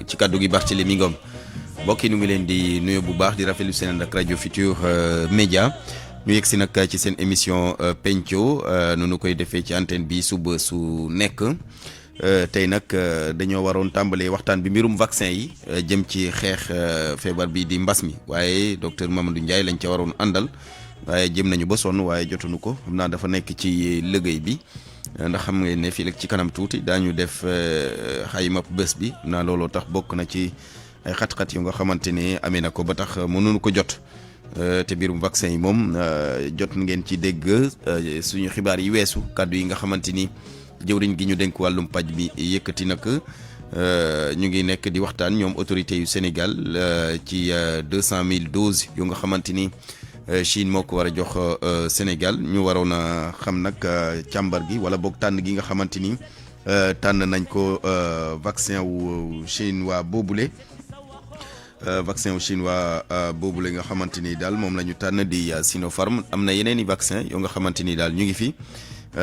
ci kàddu gi Barthélémy Ngom mbokk yi ñu ngi leen di nuyu bu baax di rafetlu seen ak rajo Futur Média ñu yegg si nag ci seen émission penco nu koy defee ci antenne bi suba su nekk tey nag dañoo waroon tàmbalee waxtaan bi mbirum vaccin yi jëm ci xeex feebar bi di mbas mi waaye docteur Mamadou Ndiaye lañ ca waroon àndal waaye jëm nañu ba sonn waaye jotuñu ko xam naa dafa nekk ci liggéey bi ndax xam ngeen ne fii ci kanam tuuti daañu def xayma bés bi naa looloo tax bokk na ci ay xat-xat yu nga xamante ne amee na ko ba tax mënuñu ko jot te biirum vaccin yi moom jot ngeen ci dégg suñu xibaar yi weesu kàddu yi nga xamante ni jëwriñ gi ñu dénk wàllum paj bi yëkkati nag ñu ngi nekk di waxtaan ñoom autorités yu Sénégal ci 200 000 doses yu nga xamante ni Chine moo ko war a jox Sénégal ñu waroon a xam nag càmbar gi wala boog tànn gi nga xamante ni tànn nañ ko vaccin wu chinois boobule. Vaccin wu chinois boobule nga xamante ni daal moom la ñu tànn di Sinopharm am na yeneen i vaccin yoo nga xamante ni daal ñu ngi fi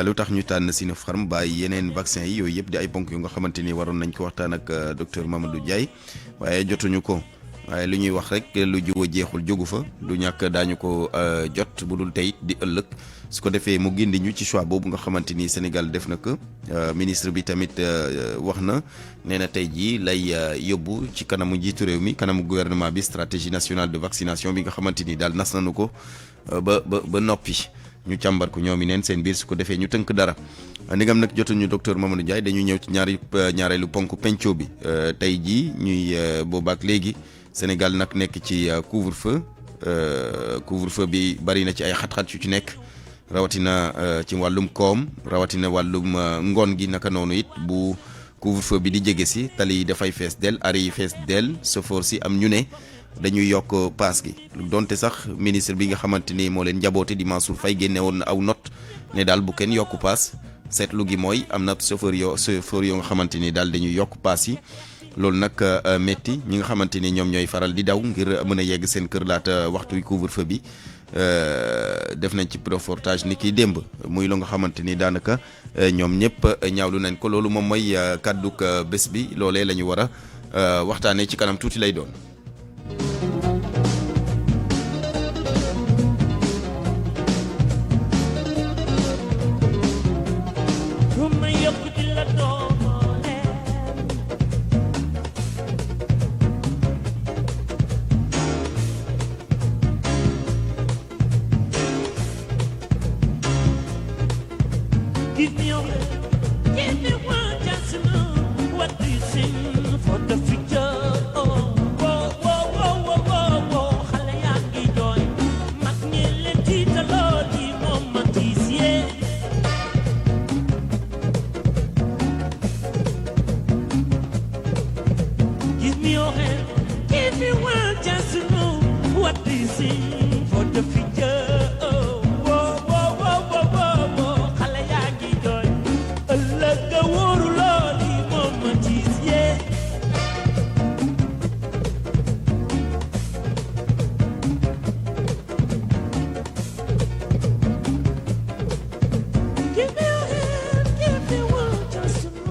lu tax ñu tànn Sinopharm bàyyi yeneen vaccin yi yooyu yëpp di ay ponk yu nga xamante ni waroon nañ ko waxtaan ak docteur Mamadou Ndiaye waaye jotuñu ko waaye lu ñuy wax rek lu jiw jeexul jógu fa du ñàkk daañu ko jot bu dul tey di ëllëg su ko defee mu gindi ñu ci choix boobu nga xamante ni Sénégal def na ko ministre bi tamit wax na nee na tey jii lay yóbbu ci kanamu njiitu réew mi kanamu gouvernement bi stratégie nationale de vaccination bi nga xamante ni daal nas nañu ko ba noppi ñu càmbar ko ñoom i neen seen biir su ko defee ñu tënk dara ndigam nag jotuñu docteur Mamadou Ndiaye dañu ñëw ci ñaareelu ponk penco bi tey jii ñuy boobaak léegi Sénégal nag nekk ci couvre-feu bi bari na ci ay xat-xat yu ci nekk rawatina ci wàllum koom rawatina wàllum ngoon gi naka noonu it bu couvre-feu bi di jege si tali yi dafay fees del arrêt yi fees del chauffeur si am ñu ne dañuy yokk paas gi donte sax ministre bi nga xamante ni moo leen njaboote di Mansour Faye génne woon na aw note ne daal bu kenn yokk paas seetlu gi mooy am na chauffeur yoo nga xamante ni daal dañuy yokk paas yi loolu nag métti ñi nga xamante ni ñoom ñooy faral di daw ngir mën a yegg seen kër laata waxtu couvre-feu bi def nañ ci reportage ni kiy démb muy lu nga xamante ni daanaka ñoom ñëpp ñaawlu nañ ko loolu moom mooy kàdduk bés bi loolee la ñu war a waxtaanee ci kanam tuuti lay doon.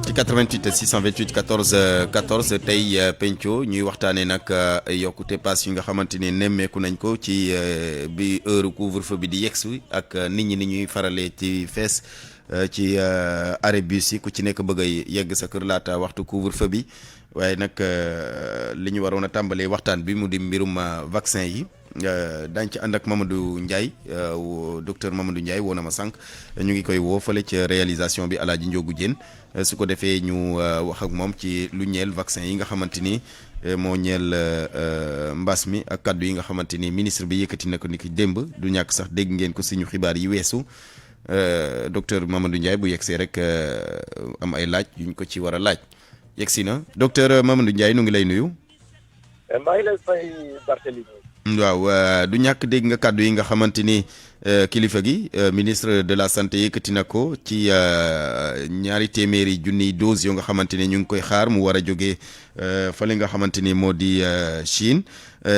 ci 88 628 14 14 tey penco ñuy waxtaanee nag yokkute paas yi nga xamante ni nemmeeku nañ ko ci bi heure couvre-feu bi di yegsi ak nit ñi ni ñuy faralee ci fees ci arrêt bus yi ku ci nekk bëgg a yegg sa kër laata waxtu couvre-feu bi waaye nag li ñu waroon a tàmbalee waxtaan bi mu di mbirum vaccin yi daañu ci ànd ak Mamadou Ndiaye docteur Mamadou Ndiaye woo na ma sànq ñu ngi koy woo fële ci réalisation bi Alaaji Njogu Diène su ko defee ñu wax ak moom ci lu ñeel vaccin yi nga xamante ni moo ñeel mbas mi ak kaddu yi nga xamante ni ministre bi yëkkati na ko ni ki démb du ñàkk sax dégg ngeen ko suñu xibaar yi weesu docteur Mamadou Ndiaye bu yegsee rek am ay laaj yuñ ko ci war a laaj yegsi na docteur Mamadou Ndiaye nu ngi lay nuyu. maa ngi lay fay Barthélémy. waaw du ñàkk dégg nga kàddu yi nga xamante ni kilifa gi ministre de la santé yëkkati na ko ci 200 000 doses yoo nga xamante ni ñu ngi koy xaar mu war a jógee fële nga xamante ni moo di Chine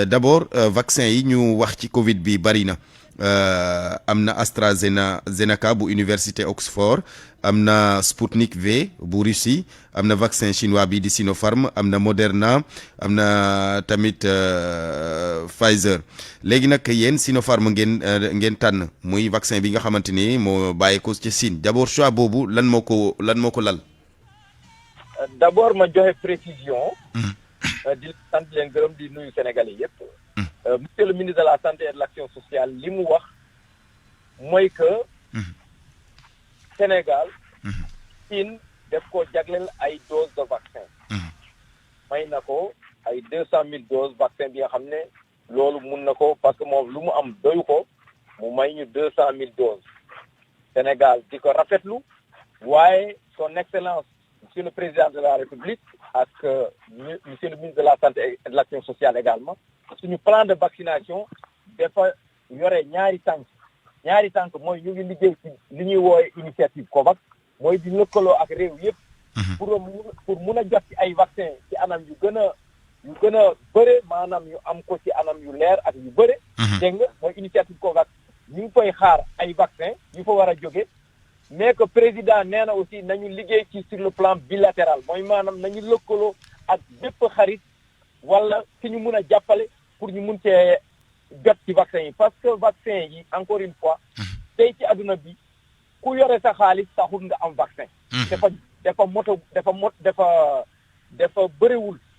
d'abord vaccin yi ñu wax ci Covid bi bari na am na AstraZeneca bu université Oxford am na Sputnik V bu Russie am na vaccin chinois bi di Sinopharm am na Moderna am na tamit Pfizer léegi nag yéen Sinopharm ngeen tànn muy vaccin bi nga xamante ni moo bàyyi ko ci Chine d'abord choix boobu lan moo ko lal. d'abord ma joxe précision. di sant leen gërëm di nuyu Sénégalais yëpp. monsieur le ministre de la santé et de l'action sociale li mu wax mooy que Sénégal Chine def ko jagleel ay doses de vaccin may na ko ay 200,000 doses vaccin bi nga xam ne loolu mun na ko parce que moom lu mu am doyu ko mu may ñu 200,000 doses Sénégal di ko rafetlu waaye son excellence monsieur le président de la République ak monsieur le ministre de la santé et de l'action sociale également suñu plan de vaccination dafa yore ñaari tànk mooy ñu ngi liggéey ci li ñuy woowe initiative COVAX mooy di lëkkaloo ak réew yëpp pour mun a jot ci ay vaccin ci anam yu gën a bëre maanaam ñu am ko ci anam yu leer ak yu bëre dégg nga mooy initiative COVAX ñu ngi koy xaar ay vaccin yu fa war a jóge mais que président nee na aussi nañu liggéey ci sur le plan bilatéral mooy maanaam nañu lëkkaloo ak bépp xarit wala ki ñu mun a jàppale pour ñu mun cee jot ci vaccin yi parce que vaccin yi encore une fois tey ci adduna bi ku yore sa xaalis taxul nga am vaccin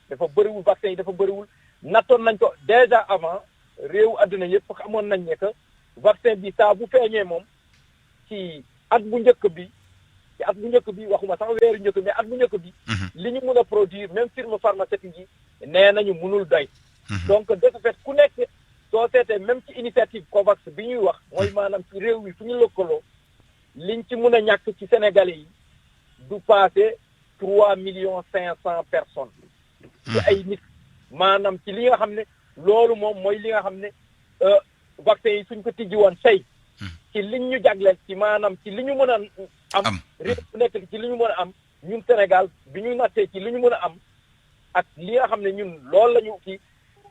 dafa bëriwul vaccin yi dafa bëriwul nattoon nañ ko déjà avant réewu adduna yëpp xamoon nañ ne que vaccin bi saa bu feeñee moom ci at bu njëkk bi waxuma sax weeru njëkk mais at bu njëkk bi li ñu mun a produire même firme pharmaceutique yi nee nañu munul doy donc de ce fait ku nekk soo seetee même ci initiative COVAX bi ñuy wax mooy maanaam ci réew mi fu ñu lëkkaloo liñ ci mun a ñàkk ci Sénégalais yi du passé 3,5 millions personnes ci ay nit maanaam ci li nga xam ne loolu moom mooy li nga xam ne vaccin yi suñ ko tijji woon tey ci liñ ñu jagleel ci maanaam ci li ñu mën a am réew bu nekk ci li ñu mën a am ñun Sénégal bi ñu nattee ci li ñu mën a am ak li nga xam ne ñun loolu la ñu kii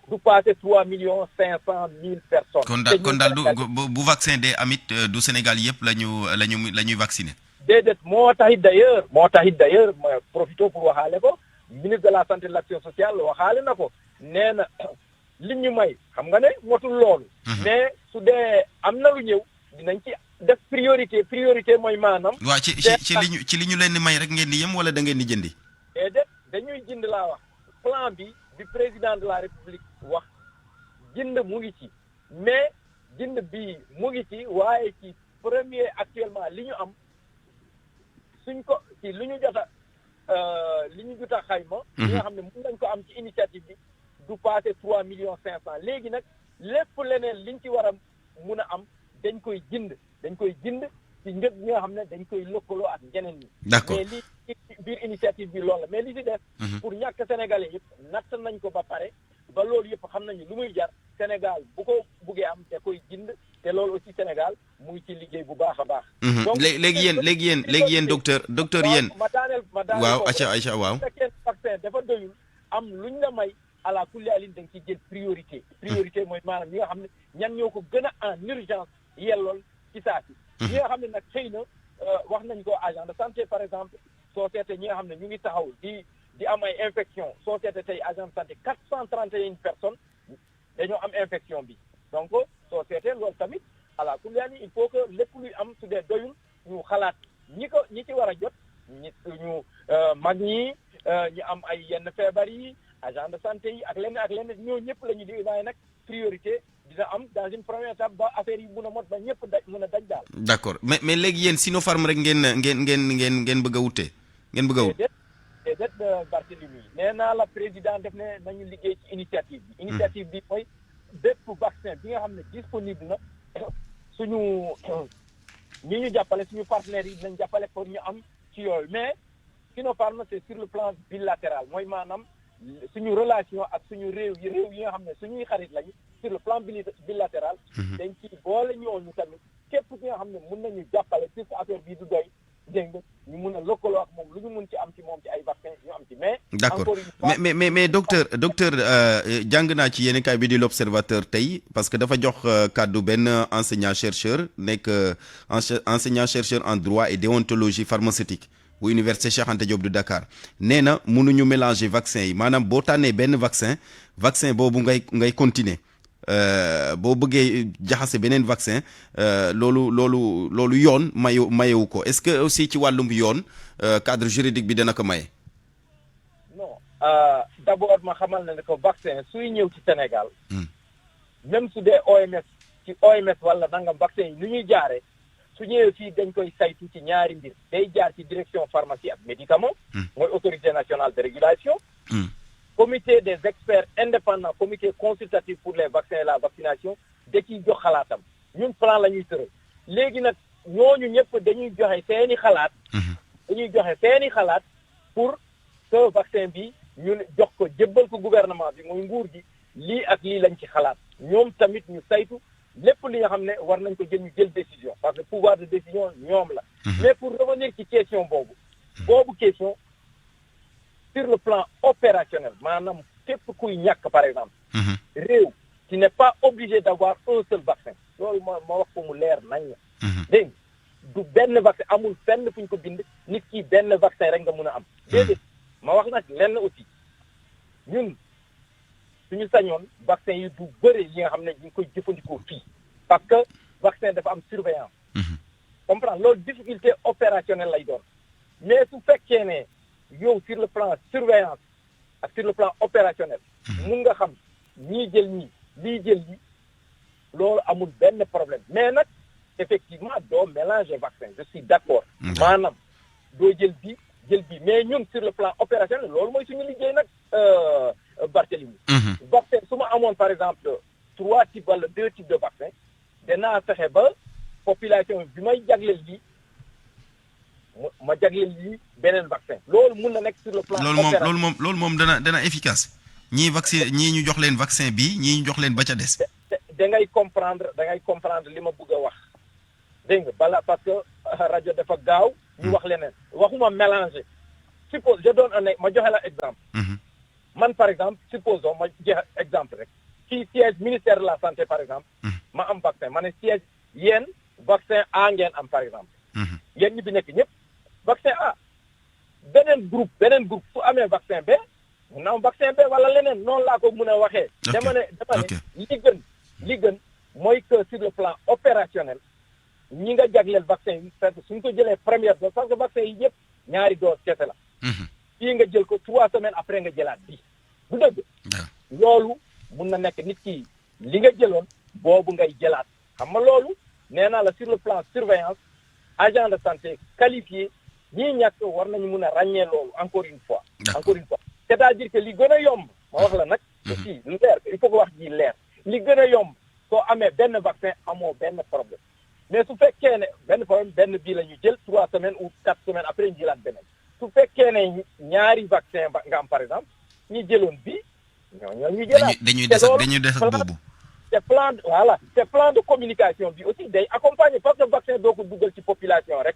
du passé 3,5 millions personnes. kon daal bu vaccin de amit du Sénégal yëpp la ñuy vacciner. déedéet moo taxit d'ailleurs ma profité pour waxaale ko ministre de la santé et de l'action sociale waxaale na ko nee na li ñu may xam nga ne motul loolu. mais su dee am na lu ñëw dinañ ci def priorité mooy maanaam. waaw ci li ñu leen di may rek ngeen di yem wala da ngeen di jëndi. déedéet dañuy jënd laa wax plan bi président de la République wax jënd mu ngi ci mais jënd bi mu ngi ci waaye ci premier actuellement li ñu am suñ ko ci li ñu jot a xayma. li nga xam ne mën nañ ko am ci initiative bi du passé 3,5 millions léegi nag lépp leneen liñ ci war a mun a am dañ koy jënd ci njëg bi nga xam ne dañ koy lëkkaloo ak ñeneen ñi. d'accord mais li ci biir initiative bi loolu la mais li ci def. pour ñàkk Sénégalais yëpp natt nañ ko ba pare ba loolu yëpp xam nañu lu muy jar Sénégal bu ko buggee am te koy jënd te loolu aussi Sénégal mu ngi ci liggéey bu baax a baax. donc léegi yéen docteur yéen. ma daaneel waaw Aïcha waaw. bu fekkee vaccin dafa doyul am luñ la may ala kulli alin da nga ciy jël priorité. priorité mooy maanaam ñi nga xam ne ñan ñoo ko gën a en urgence yellool ci saa si. ñi nga xam ne nag xëy na wax nañ ko agent de santé par exemple soo seetee ñi nga xam ne ñu ngi taxaw di am ay infection soo seetee tey agent de santé 431 personnes dañoo am infection bi donc soo seetee loolu tamit ala kulli alin il faut que lépp luy am su dee doyul ñu xalaat ñi ci war a jot ñu mag ñi ñu am ay yenn feebar yi agent de santé yi ak leneen ñoo ñëpp la ñu di waaye nag priorité dina am dans une première étape ba affaire yi mun a mot ba ñëpp mun a daj daal. d'accord mais léegi yéen Sinopharm rek ngeen bëgg a wute. ngeen bëgg a wut déedéet Barthélémy nee naa la président def ne nañu liggéey ci initiative bi. initiative bi mooy bépp vaccin bi nga xam ne disponible na suñu ñu jàppale suñu partenaires yi dinañ jàppale pour ñu am ci yooyu mais Sinopharm c'est sur le plan bilatéral mooy maanaam suñu relation ak suñu réew yi nga xam ne suñuy xarit lañu sur le plan bilatéral dañ ci boole ñooñu tamit képp ki nga xam ne mën nañu jàppale ci affaire bii du doy dégg nga ñu mun a lëkkaloo ak moom lu ñu mun ci am ci moom ci ay vaccin ñu am ci mais. d'accord encore une fois mais docteur jàng naa ci yéen kaay bi di l'observateur tey parce que dafa jox kàddu benn enseignant chercheur nekk enseignant chercheur en droit et déontologie pharmaceutique bu université Cheikh Anta Diop de Dakar nee na mënuñu mélanger vaccin yi maanaam boo tànnee benn vaccin boobu ngay continuer boo bëggee jaxase beneen vaccin loolu yoon mayewu ko est-ce que aussi ci wàllum yoon cadre juridique bi dana ko maye. non d'abord ma xamal na ne ko vaccin suy ñëw ci Sénégal. même su dee OMS wala nangam vaccin yi nu ñuy jaaree su ñëwee fii dañ koy saytu ci ñaari mbir day jaar ci direction pharmacie ak médicament. mooy autorité nationale de régulation. comité des experts indépendants comité consultatif pour les vaccins et la vaccination da ciy jox xalaatam ñun plan la ñuy tëral léegi nag ñooñu ñëpp dañuy joxe seeni xalaat. pour que vaccin bi ñu jox ko jébbal ko gouvernement bi muy nguur gi lii ak lii lañ ci xalaat ñoom tamit ñu saytu lépp li nga xam ne war nañ ko jël ñu jël décision parce que pouvoir de décision ñoom la. mais pour revenir ci question boobu question. Sur le plan opérationnel maanaam képp kuy ñàkk par exemple. réew qui n'est pas obligé d'avoir un seul vaccin loolu ma wax ko mu leer nañ la. dégg du benn vaccin amul fenn fu ñu ko bind nit ki benn vaccin rek nga mun a am. déedéet ma wax nag lenn aussi ñun suñu sañoon vaccin yi du bëri yi nga xam ne ñu ngi koy jëfandikoo fii parce que vaccin dafa am surveillance. comprendre loolu difficulté opérationnelle lay doon mais su fekkee ne. yow sur le plan surveillance ak sur le plan opérationnel mun nga xam ñii jël ñii lii jël lii loolu amul benn problème mais nag effectivement doo mélanger vaccin je suis d'accord maanaam doo jël bii mais ñun sur le plan opérationnel loolu mooy suñu liggéey nag Barthélemy vaccin su ma amoon par exemple 3 types wala 2 types de vaccin danaa fexe ba population bi may jagleel lii ma jagleel lii beneen vaccin loolu mun na nekk sur le plan loolu moom dana efficace ñii ñu jox leen vaccin bi ñii ñu jox leen ba ca des da ngay comprendre li ma bëgg a wax dégg nga bala parce que rajo dafa gaaw ñu wax leneen waxuma mélanger suppose je donne ma joxe la exemple man par exemple supposons ma joxe exemple rek ci siège ministère de la santé par exemple ma am vaccin ma ne siège yéen vaccin A ngeen am par exemple yéen ñi bi nekk ñëpp vaccin A beneen groupe su amee vaccin B mun na am vaccin B wala leneen noonu laa ko mën a waxee dama ne li gën mooy que sur le plan opérationnel ñi nga jagleel vaccin yi parce que suñ ko jëlee première dose parce que vaccin yi yëpp ñaari dose kese la fii nga jël ko 3 semaines après nga jëlaat bi bu dëgg loolu mun na nekk nit ki li nga jëloon boobu ngay jëlaat xam nga loolu nee naa la sur le plan surveillance agent de santé qualifié ñii ñàkk war nañu mun a ràññee loolu encore une fois c'est-à-dire que li gën a yomb ma wax la nag aussi lu leer il faut que wax ji leer li gën a yomb soo amee benn vaccin amoo benn problème mais su fekkee ne benn bii la ñu jël 3 semaines ou 4 semaines après ñu jëlaat beneen su fekkee ne ñaari vaccin nga am par exemple ñi jëloon bii ñoo ñu jëlaat dañuy des ak boobu te plan de communication bi aussi day accompagner parce que vaccin doo ko dugal ci population rek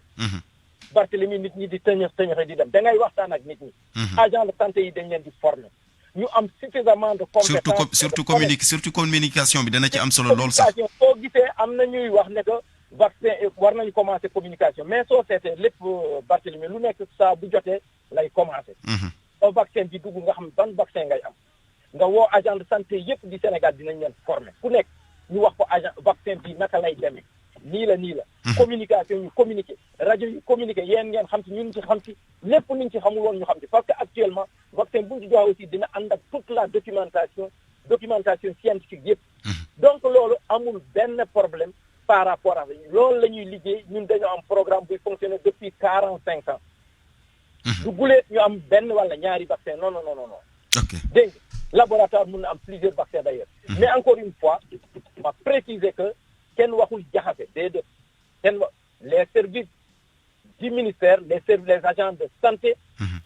Barthélemy nit ñi di tëñëx di dem da ngay waxtaan ak nit ñi agent de santé yi dañ leen di former ñu am suffisamment de compétences surtout communication bi dana ci am solo lool sax soo gisee am na ñuy wax ne que vaccin war nañu commencer communication mais soo seetee lépp Barthélemy lu nekk saa bu jotee lay commencer vaccin bi dugg nga xam ban vaccin ngay am nga woo agent de santé yëpp di Sénégal dinañ leen former ku nekk ñu wax ko agent vaccin bi naka lay demee nii la communication ñu communiquer rajo yi communiquer yéen ngeen xam ci ñun ci xam ci lépp niñ ci xamul woon ñu xam ci parce que actuellement vaccin bu ñu ci joxe aussi dina ànd ak toute la documentation scientifique yëpp donc loolu amul benn problème par rapport à loolu la ñuy liggéey ñun dañoo am programme buy fonctionner depuis 45 ans du guleet ñu am benn wala ñaari vaccin non dégg nga laboratoire mun na am plusieurs vaccins d'ailleurs mais encore une fois ma préciser que kenn waxul jaxase déedéet les services du ministère les agents de santé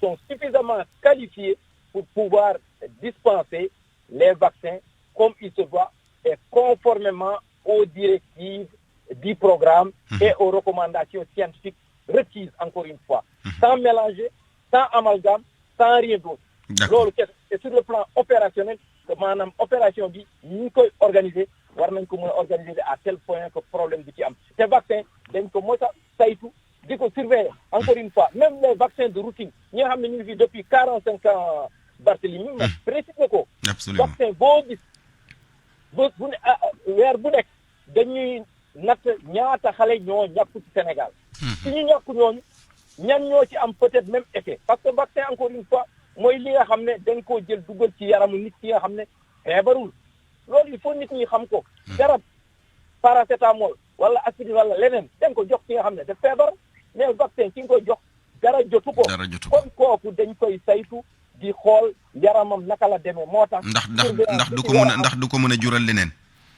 sont suffisamment qualifiés pour pouvoir dispenser les vaccins comme il se doit et conformément aux directives du programme et aux recommandations scientifiques requise encore une fois sans mélanger sans amalgame sans rien d'autre loolu kese et sur le plan opérationnel maanaam opération bi ñu ngi koy organiser war nañ ko mën a organiser à tel point que problème bi ci am te vaccin dañ ko mos a saytu di ko surveiller encore une fois même les vaccins de routine ñi nga xam ne ñu ngi fi depuis 45 ans Barthélemy ma précisé ko vaccin boo gis bu ne weer bu nekk dañuy natt ñaata xale ñoo ñàkku ci Sénégal si ñu ñàkku ñooñu ñan ñoo ci am peut-être même effet parce que vaccin encore une fois mooy li nga xam ne dañ koo jël dugal ci yaramu nit ki nga xam ne feebarul loolu il faut nit ñi xam ko garab paracétamol wala aspirine wala leneen dañ ko jox ki nga xam ne daf feebar mais vaccin ki nga koy jox dara jotu ko kon kooku dañ koy saytu di xool yaramam naka la demee moo tax ndax du ko mën a ndax du ko mën a jural leneen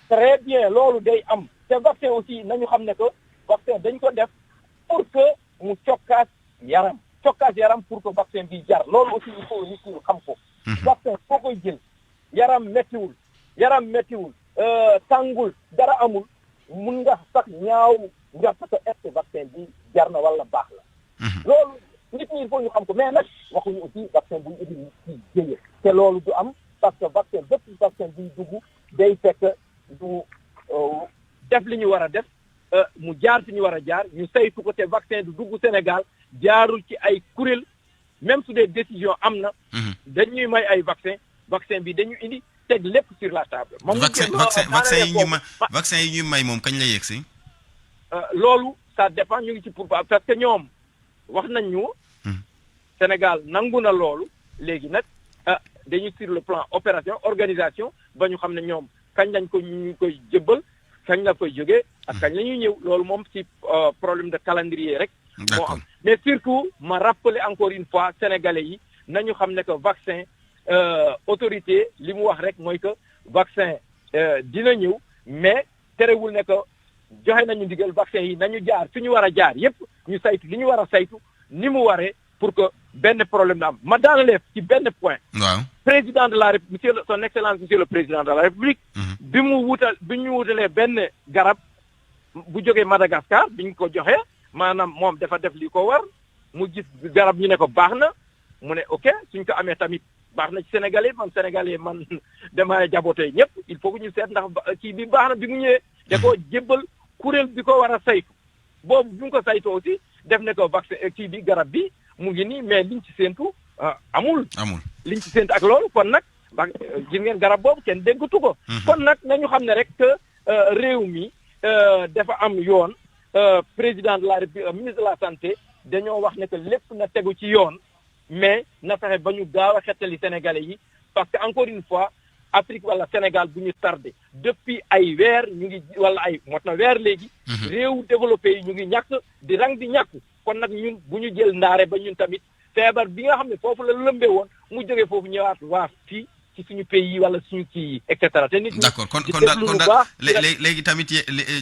très bien loolu day am te vaccin aussi nañu xam ne que vaccin dañ ko def pour que mu cokkaas yaram pour que vaccin bi jar loolu aussi il faut nit ñi xam ko vaccin foo koy jël yaram méttiwul tàngul dara amul mun nga sax ñaaw nga parce que est-ce que vaccin bi jar na wala baax la loolu nit ñi il faut ñu xam ko mais nag waxuñu aussi vaccin buy indi nit ci jëye te loolu du am parce que vaccin bépp vaccin buy dugg day fekk du def li ñu war a def mu jaar fi ñu war a jaar ñu saytu ko te vaccin du dugg Sénégal jaarul ci ay kuréel même su dee décision am na dañuy may ay vaccin bi dañu indi teg lépp sur la table vaccin yi ñuy may moom kañ la yegg si loolu ça dépend ñu ngi ci pour parce que ñoom wax nañ ñu Sénégal nangu na loolu léegi nag dañu sur le plan opération organisation ba ñu xam ne ñoom kañ lañ ko ñu koy jëbbal kañ la koy jógee ak kañ la ñuy ñëw loolu moom ci problème de calendrier rek moo am mais surtout ma rappeler encore une fois sénégalais yi nañu xam ne que vaccin autorité li mu wax rek mooy que vaccin dina ñëw mais terewul ne que joxe nañu ndigal vaccin yi nañu jaar fi ñu war a jaar yépp ñu saytu li ñu war a saytu ni mu waree pour que benn problème na am ma daanalee ci benn point président de la République son excellence monsieur le président de la République bi ñu wutalee benn garab bu jógee Madagascar bi ñu ko joxee maanaam moom dafa def li ko war mu gis garab ñu ne ko baax na mu ne ok suñ ko amee tamit baax na ci sénégalais man dama jabootee ñëpp il faut que ñu seet ndax kii bi baax na bi mu ñëwee da koo jébbal kuréel bi ko war a saytu boobu bi mu ko saytoo aussi def ne ko vaccin kii bi garab bi mu ngi nii mais liñ ci séentu amul liñ ci séentu ak loolu kon nag gis ngeen garab boobu kenn déggatu ko kon nag nañu xam ne rek que réew mi dafa am yoon président de la République ministre de la santé dañoo wax ne que lépp na tegu ci yoon mais na fexe ba ñu gaaw a xettali sénégalais yi parce que encore une fois Afrique wala Sénégal bu ñu tardé depuis ay weer ñu ngi wala ay mot na weer léegi réew développé yi ñu ngi ñàkk di rang di ñàkk kon nag ñun bu ñu jël ndaare ba ñun tamit feebar bi nga xam ne foofu la lëmbee woon mu jógee foofu ñëwaat waa fii ci suñu pays yi wala suñu kii yi et cetera te nit ñi d'accord kon daal léegi tamit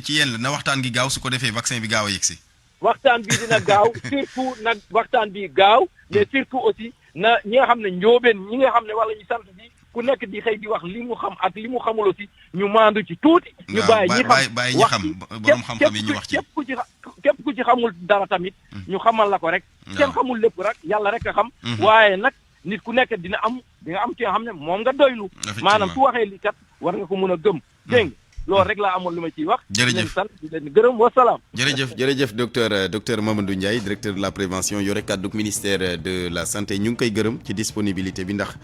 ci yéen la na waxtaan gi gaaw su ko defee vaccin bi gaaw a yegsi waxtaan bi dina gaaw surtout nag waxtaan bi gaaw mais surtout aussi na ñi nga xam ne njóobeen ñi nga xam ne wala ñu sant bi ku nekk di xëy di wax li mu xam ak li mu xamul aussi ñu maandu ci tuuti ñu bàyyi ñi xam borom xam-xam yi ñu wax ci képp ku ci xamul dara tamit ñu xamal la ko rek kenn xamul lépp rek yàlla rek a xam waaye nag nit ku nekk di nga am ci nga xam ne moom nga doylu maanaam su waxee li kat war nga ko mën a gëm dégg loolu rek laa amoon lu ma ciy wax. jërëjëf sant di leen gërëm wasalaam. jërëjëf docteur Mamadou Ndiaye directeur de la prévention yore kàddug ministère de la santé ñu ngi koy gërëm ci disponibilité bi ndax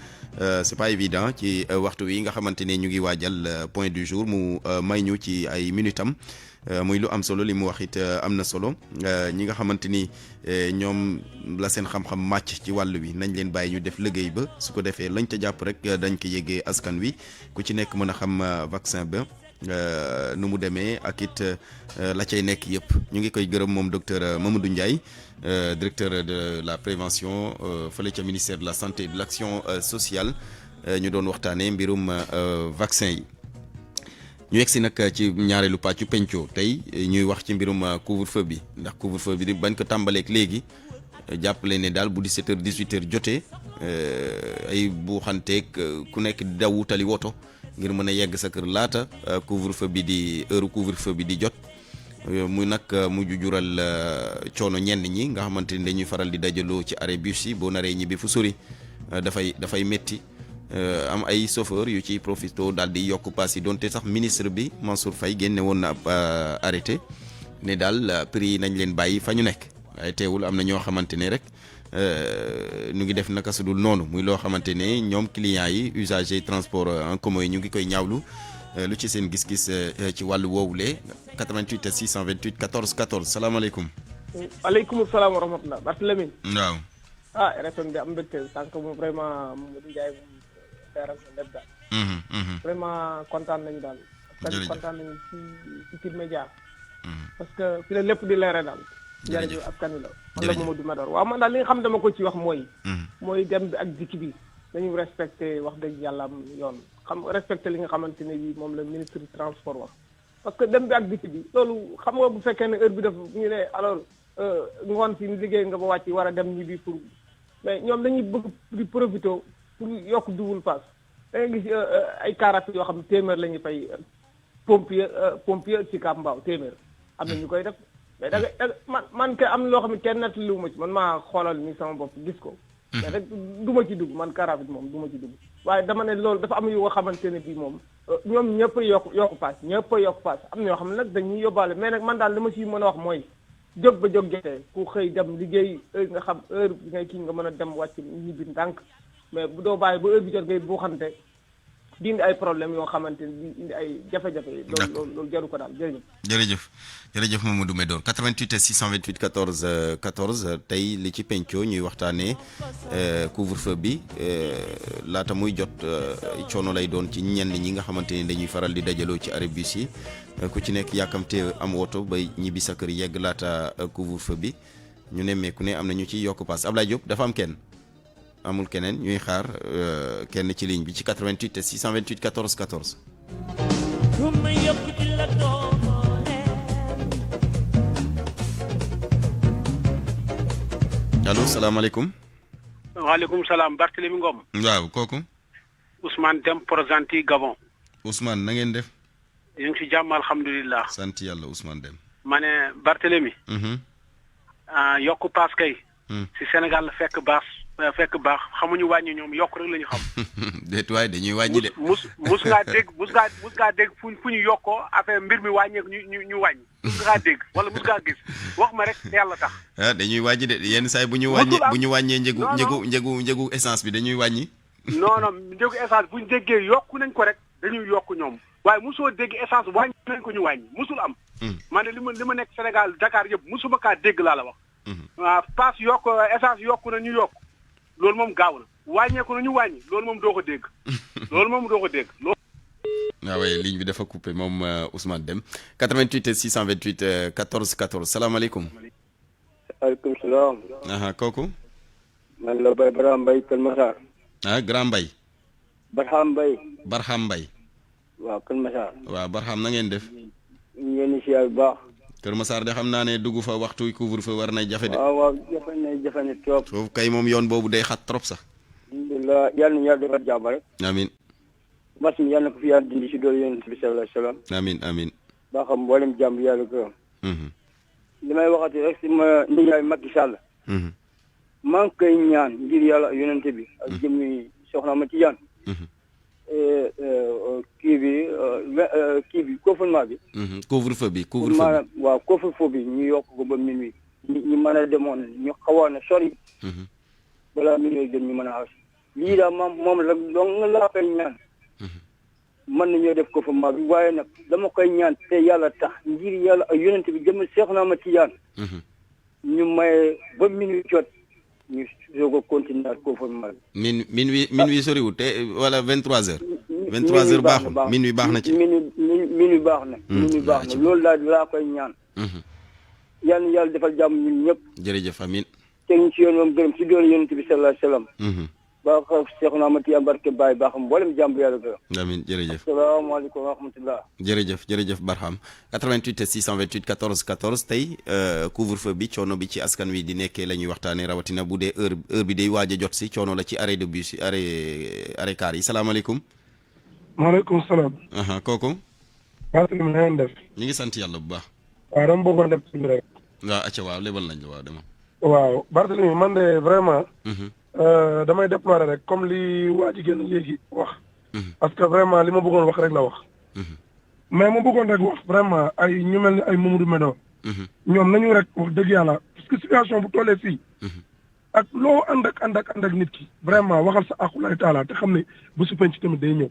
c'est pas évident ci waxtu wi nga xamante ne ñu ngi waajal point du jour mu may ñu ci ay minutam muy lu am solo li mu wax it am na solo ñi nga xamante ni ñoom la seen xam-xam màcc ci wàll wi nañ leen bàyyi ñu def liggéey ba su ko defee lañ ca jàpp rek dañ ko yéggee askan wi ku ci nekk mën a xam vaccin ba. nu mu demee ak it la cay nekk yëpp ñu ngi koy gërëm moom docteur Mamadou Ndiaye directeur de la prévention fële ca ministère de la santé et de l'action sociale ñu doon waxtaanee mbirum vaccin yi. ñu yegg si nag ci ñaareelu pàccu penco tey ñuy wax ci mbirum couvre-feu bi ndax couvre-feu bi bañ ko tàmbaleek léegi jàppale ne daal bu 17h 18h jotee ay buuxanteeg ku nekk di daw wutali woto. ngir mën a yegg sa kër laata couvre-feu bi di heure couvre-feu bi di jot mu nag mujj jural coono ñenn ñi nga xamante ni dañuy faral di dajaloo ci arrêt bus yi boo naree ñibbi fu sori dafay métti am ay chauffeur yu ci profito daal di yokk paas yi donte sax ministre bi Mansour Faye génne woon na ab arrêté ne daal prix yi nañ leen bàyyi fa ñu nekk waaye teewul am na ñoo xamante ne rek ñu ngi def naka su dul noonu muy loo xamante ne ñoom clients yi usagers transport en commun yi ñu ngi koy ñaawlu lu ci seen gis-gis ci wàllu woowule 88 628 14 14 salaamaaleykum. waaleykum salaam wa rahmatulah Barthélémy. waaw. RFM bi am mbégte sànq moom vraiment Mamadou Ndiaye moom teeral na lépp daal. vraiment kontaan nañu daal. jërëjëf kontaan nañu ci Futurs Médias. parce que fi la lépp di leere daal. jërëjëf askan wi la. man la Mamadou Mador waaw man daal li nga xam dama ko ci wax mooy. mooy dem bi ak dikk bi dañu respecté wax dëgg yàlla am yoon xam respecté li nga xamante ne bii moom la ministre du transport wax. parce que dem bi ak dikk bi loolu xam nga bu fekkee ne heure bi def ñu ne alors ngoon si liggéey nga ba wàcc war a dem ñibbi pour mais ñoom dañuy bëgg di profité pour yokk double pass da ngay gis ay car rapide yoo xam ne téeméer la ñuy fay pompier ci Cap Mbao téeméer am na ñu koy def mais da nga man kay am na loo xam ne kenn nettaliwu ma ci man maa xoolal ni sama bopp gis ko mais rek du ma ci dugg man car rapide moom du ma ci dugg waaye dama ne loolu dafa am yu nga xamante ne bii moom ñoom ñëpp a yokk paas ñëpp a yokk paas am na yoo xam ne nag dañuy yóbbaale mais nag man daal li ma si mën a wax mooy jóg ba jóg jotee ku xëy dem liggéey heure nga xam heure bi ngay kii nga mën a dem wàcc ñibbi ndànk mais bu doo bàyyi ba heure bi jot ngay buuxante di indi ay problème yoo xamante ni di indi ay jafe-jafe loolu jaru ko daal jërëjëf Mamadou Medor 88 628 14 14 tey li ci penco ñuy waxtaanee couvre-feu bi laata muy jot coono lay doon ci ñenn ñi nga xamante ni dañuy faral di dajaloo ci arrêt bus yi ku ci nekk yàkkamte am woto ba ñibbi sa kër yegg laata couvre-feu bi ñu nemmeeku ne am na ñu ci yokk paas Ablaye Diop dafa am kenn amul keneen ñuy xaar kenn ci ligne bi ci 88 628 14 14. allo salaamaaleykum. waaleykum salaam Barthélémy Ngom. waaw kooku. Ousmane Deme Port-Gentil Gabon. Ousmane na ngeen def. ñu ngi ci jàmm alhamdulilah. sant yàlla Ousmane Deme. ma ne Barthélémy. yokku paas kay. si Sénégal la fekk baax xamuñu wàññi ñoom yokk rek la ñu xam. déet waay dañuy wàññi de. mus ngaa dégg fu ñu yokkoo affaire mbir mi wàññeeku ñu wàññi. mus ngaa dégg wala mus ngaa gis wax ma rek yàlla tax. dañuy wàññi de yenn saa yi bu ñu wàññee njëgu essence bi dañuy wàññi. non njëgu essence bu ñu déggee yokku nañ ko rek dañuy yokk ñoom waaye musoo dégg essence wàññi nañ ko ñu wàññi musul am. man de li ma nekk Sénégal Dakar yëpp musuma kaa dégg laa la wax. waaw paas yokk essence yokku na ñu yokk loolu moom gaaw na wàññeeku na ñu wàññi loolu moom doo ko dégg. waaw waaye ligne bi dafa coupé moom Ousmane Deme 88 628 14 14 salaamaaleykum. waaleykum salaam. kooku. man la Barham Mbaye Kër Massar. Grand Mbaye. Barham Mbaye. waaw Kër Massar. waaw Barham na ngeen def. ñu ngi leen di siyaar bu baax. Kër Massar de xam naa ne dugg fa waxtu couvre-feu war nay jafe de. waaw jafe na trop. foofu kay moom yoon boobu day xat trop sax. alhamdulilah yal na yàlla defal jàmm rek. amiin. mbas mi yal na ko fi yàlla dindi si doole yonent bi sallallahu alayhi wa sallam. amiin. baa xam mboolem jàmm yàlla ko. li may waxati rek si ma ndigaay Macky Sall. maa ngi koy ñaan ngir yàlla yonent bi. ak jëmmi soxna ma ci yaan. kii bi confinement bi. couvre-feu bi. maanaam waaw couvre-feu bi ñu yokk ko ba minuit. ñu mën a demoon ñu xawoon a sori. balaa minuit gën ñu mën a aw lii daal moom la dong laa koy ñaan. mën nañoo def confinement bi waaye nag dama koy ñaan te yàlla tax ngir yàlla ak yonent bi jëm Seexna ma Tijaan. ñu may ba minuit jot. ñu soog a continuer confinement bi. minuit soriwul te wala 23h. 23h baaxul minuit baax na ci. minuit baax na. minuit baax na loolu laa koy ñaan. yal na yàlla defal jàmm ñun ñëpp. jërëjëf amiin. teg ñu si yoon moom gërëm si doon yonent bi sallallahu alayhi wa sallam. baax Seexna Amati barke Baye baax mboolem jàmm yàlla gërëm. amiin jërëjëf. asalaamaaleykum wa rahmatulah. jërëjëf Barham 88 628 14 14 tey couvre-feu bi coono bi ci askan wi di nekkee la ñuy waxtaanee rawatina bu dee heure bi day waaj a jot si coono la ci arrêt de bus yi arrêt car yi salaamaaleykum. maaleykum salaam. kooku. Barthélémy na ngeen def. ñu ngi sant yàlla bu baax. waaw dama bëggoon def ci rek. waaw acca waaw lebal nañ la waaw dama. waaw Barthélemy man de vraiment. damay déplorer rek comme li waa ji génn léegi wax. parce que vraiment li ma bëggoon wax rek la wax. mais ma bëggoon rek wax vraiment ay ñu mel ni ay Mamadou Médor. ñoom nañu rek wax dëgg yàlla parce que situation bu tollee fii. ak loo ànd ak nit ki vraiment waxal sa aqulaay taala te xam ne bu su penc tamit day ñëw.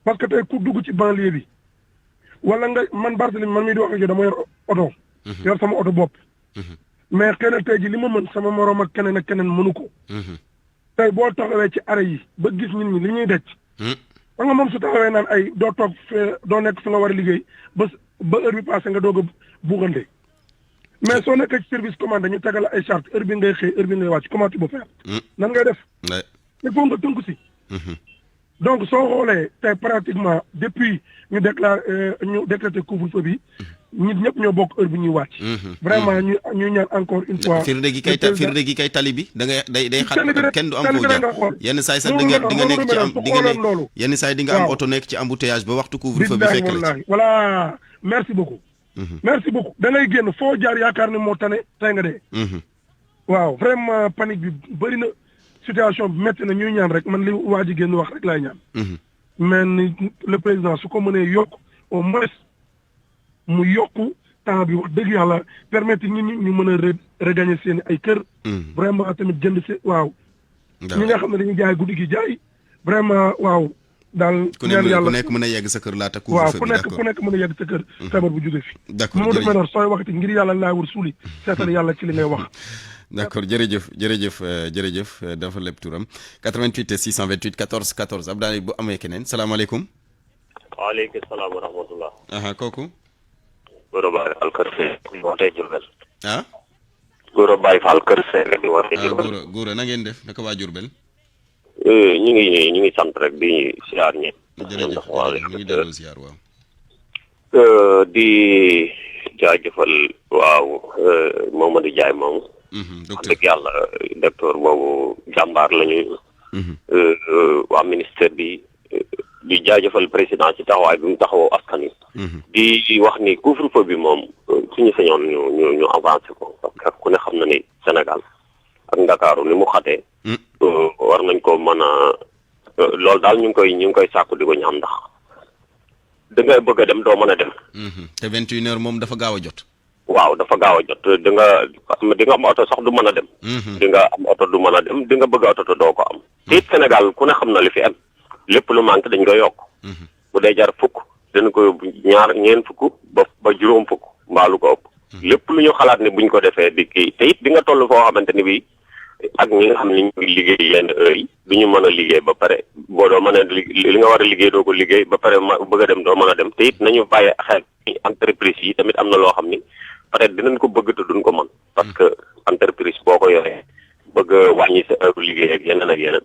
parce que tey ku dugg ci banlieue bi wala nga man Barthélemy man mii di wax ak yow dama yor oto. yor sama oto bopp. mais xëy na tey ji li ma mën sama moroom ak keneen mënu ko. tey boo taxawee ci arrêt yi ba gis nit ñi li ñuy dej. ba nga moom su taxawee naan ay doo toog fee doo nekk fi nga war a liggéey ba heure bi passé nga doog a buuxante. mais soo nekkee ci service commandé ñu tegal ay charte heure bi ngay xëy heure bi ngay wàcc comment tu peux faire. nan ngay def. il faut nga tënku si. donc soo xoolee tey pratiquement depuis ñu décrété couvre-feu bi nit ñëpp ñoo bokk heure bi ñuy wàcc. vraiment ñu ñaan encore une fois. firnde gi kay tali bi da ngay day xat kenn du am foo jaar yenn saay sax di nga nekk ci am di nga ne yenn saay di nga am oto nekk ci embouteillage ba waxtu couvre-feu bi fekk la ci. voilà merci beaucoup. merci beaucoup da ngay génn foo jaar yaakaar ne moo tane tey nga dee. waaw vraiment panique bi bëri na. situation bi métti na ñuy ñaan rek man li waa ji génn wax rek laay ñaan. mais ni le président su ko mënee yokk au moins mu yokku temps bi wax dëgg yàlla permettre nit ñi ñu mën a regagner seen ay kër. vraiment tamit jënd si waaw. ñi nga xam ne dañuy jaay guddi gi jaay vraiment waaw. daal ñaan yàlla ku nekk mën a yegg sa kër laata couvre-feu bi waaw ku nekk mën a yegg sa kër. feebar bu jóge fi. d'accord jërëjëf Mamadou Médor sooy waxati ngir yàlla laay wër suuli seetal yàlla ci li ngay wax. d'accord jërëjëf dafa lépp turam 88 628 14 14 Abdoulaye bu amee keneen salaamaaleykum. waaleykum salaam wa rahmatullah. kooku. Goro Baye Fall Kër Seye di wootee Diourbel. Goro Baye Fall Kër Seye di wootee Diourbel. Goro na ngeen def naka waa Diourbel. ñu ngi sant rek di siyaar ñi. jërëjëf ñu ngi delloo siyaar waaw. di jaajëfal waaw Mamadou Ndiaye moomu. wax dëgg yàlla docteur boobu jàmbaar lañu. waa ministère bi di jaajëfal président ci taxawaay bi mu taxawoo askan wi. di wax ni couvre-feu bi moom suñu sañoon ñu avancé ko parce que ku ne xam na ni Sénégal ak Ndakaaru ni mu xatee. war nañ ko mën a loolu daal ñu ngi koy sàkku di ko ñaan ndax da ngay bëgg a dem doo mën a dem. te 21h moom dafa gaaw a jot. waaw dafa gaaw a jot di nga am oto sax du mën a dem. di nga am oto du mën a dem di nga bëgg oto te doo ko am. te it Sénégal ku ne xam na li fi am lépp lu manqué dañ koy yokk. bu dee jar fukk dana ko yóbbu ñeent fukk ba juróom fukk mbaalu ko ëpp. lépp lu ñu xalaat ne buñ ko defee di kii te it di nga toll foo xamante ni bii ak ñi nga xam ne ñu ngi liggéey yenn heures yi du ñu mën a liggéey ba pare boo doo mën a li nga war a liggéey doo ko liggéey ba pare bëgg a dem doo mën a dem te it nañu bàyyi xel entreprise yi tamit am na loo xam ni peut-être dinañ ko bëgg te duñ ko mën parce que entreprise boo ko yoree bëgg a wàññi sa heure liggéey ak yeneen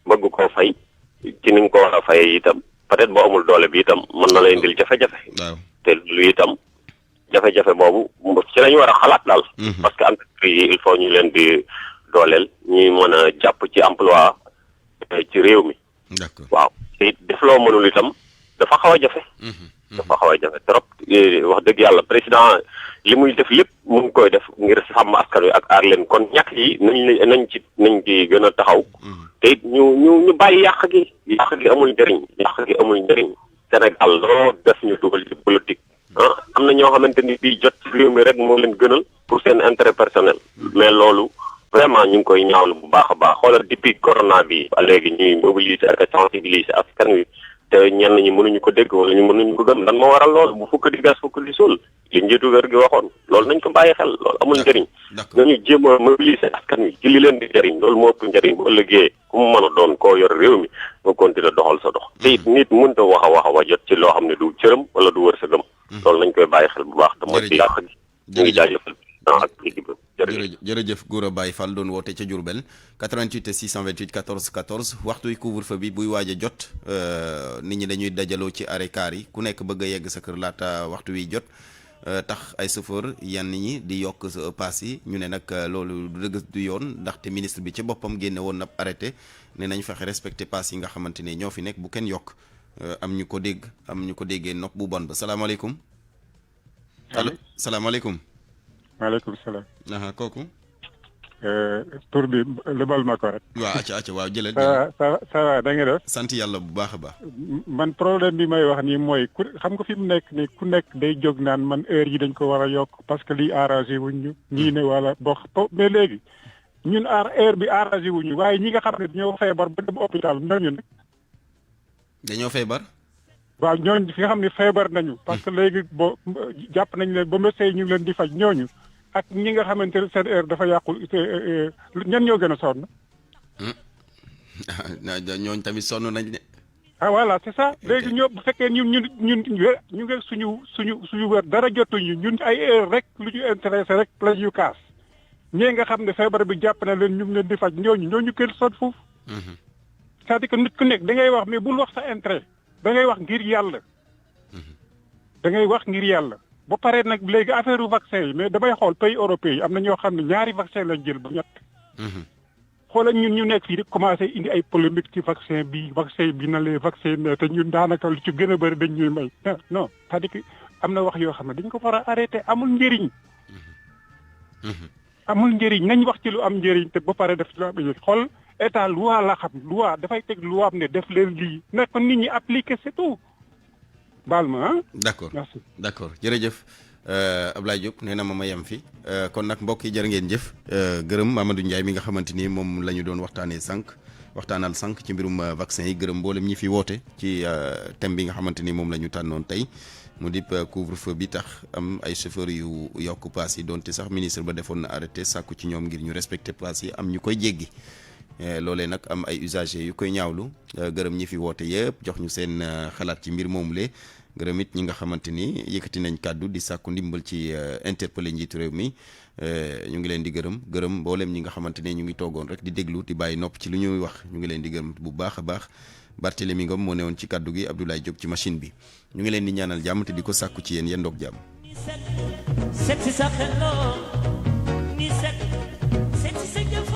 bëgg koo fay ci ni nga ko war a fayee itam peut-être boo amul doole bi itam mën na la indil jafe-jafe. te lu itam jafe-jafe boobu ci lañu war a xalaat daal. parce que entreprise yi il faut ñu leen di dooleel ñuy mën a jàpp ci emploi ci réew mi. d'accord waaw te def loo mënul itam dafa xaw a jafe. dafa xaw a jafe trop wax dëgg yàlla président li muy def lépp mu ngi koy def ngir sàmm askan wi ak aar leen kon ñàkk yi nañ ci gën a taxaw. te it ñu bàyyi yàq gi amul njëriñ Sénégal loo def ñu dugal ci politique. am na ñoo xamante ni bii jot ci réew mi rek moo leen gënal pour seen intérêt personnel mais loolu vraiment ñu ngi koy ñaawlu bu baax a baax xoolal depuis corona bi ba léegi ñuy mobiliser ak sensibiliser askan wi te ñenn ñi mënuñu ko dégg wala ñu mënuñu ko gëm lan moo waral loolu bu fukk di gas fukk di suul li njiitu wér gi waxoon loolu nañ ko bàyyi xel loolu amul njëriñ nañu jéem a mobiliser askan wi ci li leen di njëriñ loolu moo ëpp njëriñ bu ëllëgee ku mu mën a doon koo yor réew mi nga continuer doxal sa dox te it nit mënta wax a jot ci loo xam ne du cëram wala du wërsëgam loolu nañ koy bàyyi xel bu baax te mooy ci yàq gi ñu ngi jaajëfal ak équipe jërëjëf Gora Baye Fall doon woote ca Diourbel 88 628 14 14 waxtuy couvre-feu bi buy waaj a jot nit ñi dañuy dajaloo ci arrêt car yi ku nekk bëgg a yegg sa kër laata waxtu wi jot tax ay chauffeur yenn ñi di yokk sa paas yi ñu ne nag loolu du dëgg du yoon ndaxte ministre bi ci boppam génne woon na arrêté ne nañ fexe respecté paas yi nga xamante ne ñoo fi nekk bu kenn yokk am ñu ko déggee nopp bu bon ba salaamaaleykum. allo salaamaaleykum. maaleykum salaam. kooku. tur bi lebal ma ko rek. waaw acca waaw jëlal. ça va da nga def. sant yàlla bu baax a baax. man problème bi may wax nii mooy xam nga fi mu nekk nii ku nekk day jóg naan man heure yi dañ ko war a yokk parce que lii arrangé wuñ ñu. ñii ne wala mais léegi ñun heure bi arrangé wuñ ñu waaye ñi nga xam ne dañoo feebar ba dem hôpital ñooñu nag. dañoo feebar. waaw ñooñu fi nga xam ne feebar nañu. parce que léegi jàpp nañ leen ba médecin ñu ngi leen di faj ñooñu. ak ñi nga xamante ne seen heure dafa yàqu ñan ñoo gën a sonn. ñooñu tamit sonn nañ ne. Voilà c'est ça léegi ñoo bu fekkee ñun ñu ngi suñu wér dara jotuñu ñun ay heure rek lu ñu intéressé rek la ñu kaas ñee nga xam ne feebar bi jàpp na leen ñu ngi leen di faj ñooñu gën sonn foofu. c'est-à-dire que nit ku nekk da ngay wax mais bul wax sa intérêt da ngay wax ngir yàlla. da ngay wax ngir yàlla. ba pare nag léegi affaire vaccin yi mais damay xool pays européen yi am na ñoo xam ne ñaari vaccin lañ jël ba ñett. xoolal ñun ñu nekk fii di commencé indi ay polémique ci vaccin bi na lee vaccin ne te ñun daanaka lu ci gën a bëri dañ ñuy may non c'est-à-dire que am na wax yoo xam ne dañ ko war a arrêté amul njëriñ. amul njëriñ nañ wax ci lu am njëriñ te ba pare def ci lu am njëriñ xool état loi la xam loi dafay teg loi am ne def leen lii ne ko nit ñi appliqué c'est tout. baal ma ah. d'accord merci d'accord jërëjëf Ablaye Diop nee na ma yem fi kon nag mbokk yi jërë ngeen jëf gërëm Mamadou Ndiaye mi nga xamante ni moom la ñu doon waxtaanal sànq ci mbirum vaccin yi gërëm mboolem ñi fi woote ci thème bi nga xamante ni moom la ñu tànnoon tey mu dip couvre-feu bi tax am ay chauffeurs yu yokk paas yi donte sax ministre ba defoon na arrêté sàkku ci ñoom ngir ñu respecter paas yi am ñu koy jéggi loolee nag am ay usagers yu koy ñaawlu gërëm ñi fi woote yëpp jox ñu seen xalaat ci mbir moomu le gërëm it ñi nga xamante ni yëkkati nañ kàddu di sàkku ndimbal ci interpeller njiitu réew mi ñu ngi leen di gërëm mboolem ñi nga xamante ne ñu ngi toogoon rek di déglu di bàyyi nopp ci lu ñuy wax ñu ngi leen di gërëm bu baax a baax Barthélémy Ngom moo newoon ci kàddu gi Abdoulaye Diop ci machine bi ñu ngi leen di ñaanal jàmm te di ko sàkku ci yéen ndoog jàmm.